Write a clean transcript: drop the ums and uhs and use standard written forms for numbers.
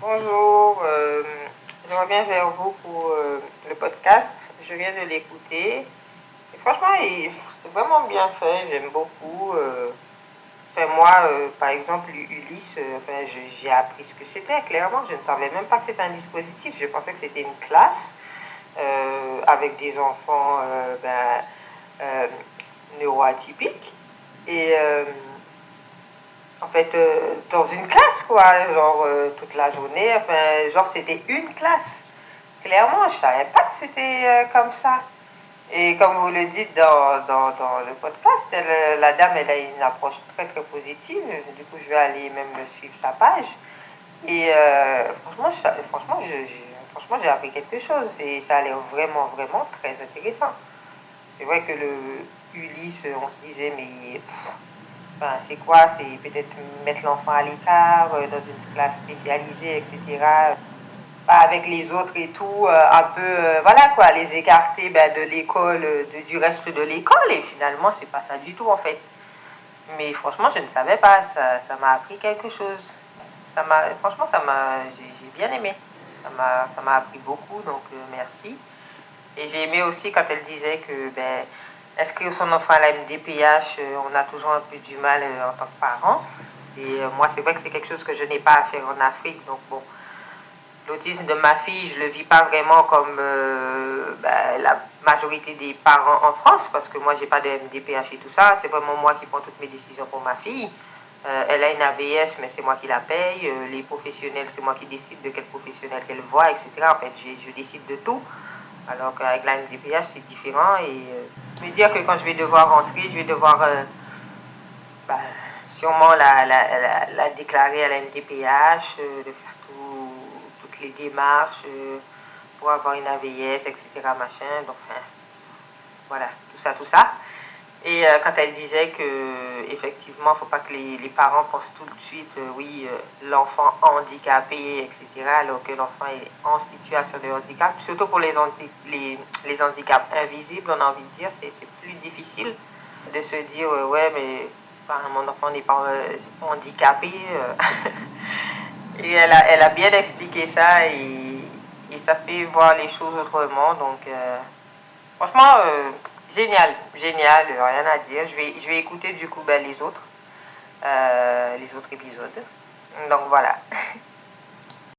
Bonjour, je reviens vers vous pour le podcast. Je viens de l'écouter. Et franchement, c'est vraiment bien fait. J'aime beaucoup. Moi, par exemple, Ulysse, j'ai appris ce que c'était. Clairement, je ne savais même pas que c'était un dispositif. Je pensais que c'était une classe avec des enfants euh, neuroatypiques. Et en fait, dans une classe, quoi, genre toute la journée, enfin, genre c'était une classe. Clairement, je savais pas que c'était comme ça. Et comme vous le dites dans le podcast, la dame, elle a une approche très très positive. Du coup, je vais aller même suivre sa page. Et franchement, j'ai appris quelque chose et ça a l'air vraiment, vraiment très intéressant. C'est vrai que le Ulysse, on se disait, mais enfin, c'est quoi? C'est peut-être mettre l'enfant à l'écart, dans une classe spécialisée, etc. Pas avec les autres et tout, un peu, voilà quoi, les écarter de l'école, du reste de l'école. Et finalement, c'est pas ça du tout en fait. Mais franchement, je ne savais pas, ça m'a appris quelque chose. Franchement, j'ai bien aimé. Ça m'a appris beaucoup, donc merci. Et j'ai aimé aussi quand elle disait que inscrire son enfant à la MDPH, on a toujours un peu du mal en tant que parent. Et moi, c'est vrai que c'est quelque chose que je n'ai pas à faire en Afrique. Donc bon, l'autisme de ma fille, je ne le vis pas vraiment comme la majorité des parents en France, parce que moi, j'ai pas de MDPH et tout ça. C'est vraiment moi qui prends toutes mes décisions pour ma fille. Elle a une AVS, mais c'est moi qui la paye. Les professionnels, c'est moi qui décide de quel professionnel qu'elle voit, etc. En fait, je décide de tout. Alors qu'avec la MDPH, c'est différent. Et je veux dire que quand je vais devoir rentrer, je vais devoir bah, sûrement la déclarer à la MDPH, de faire toutes les démarches pour avoir une AVS, etc. Machin. Donc, enfin, voilà, tout ça. Et quand elle disait que effectivement, il ne faut pas que les parents pensent tout de suite, oui, l'enfant handicapé, etc., alors que l'enfant est en situation de handicap, surtout pour les handicaps invisibles, on a envie de dire, c'est plus difficile de se dire, ouais, mais enfin, mon enfant n'est pas handicapé. Et elle a bien expliqué ça et ça fait voir les choses autrement. Donc, franchement, génial, génial, rien à dire. Je vais écouter du coup les autres épisodes. Donc voilà.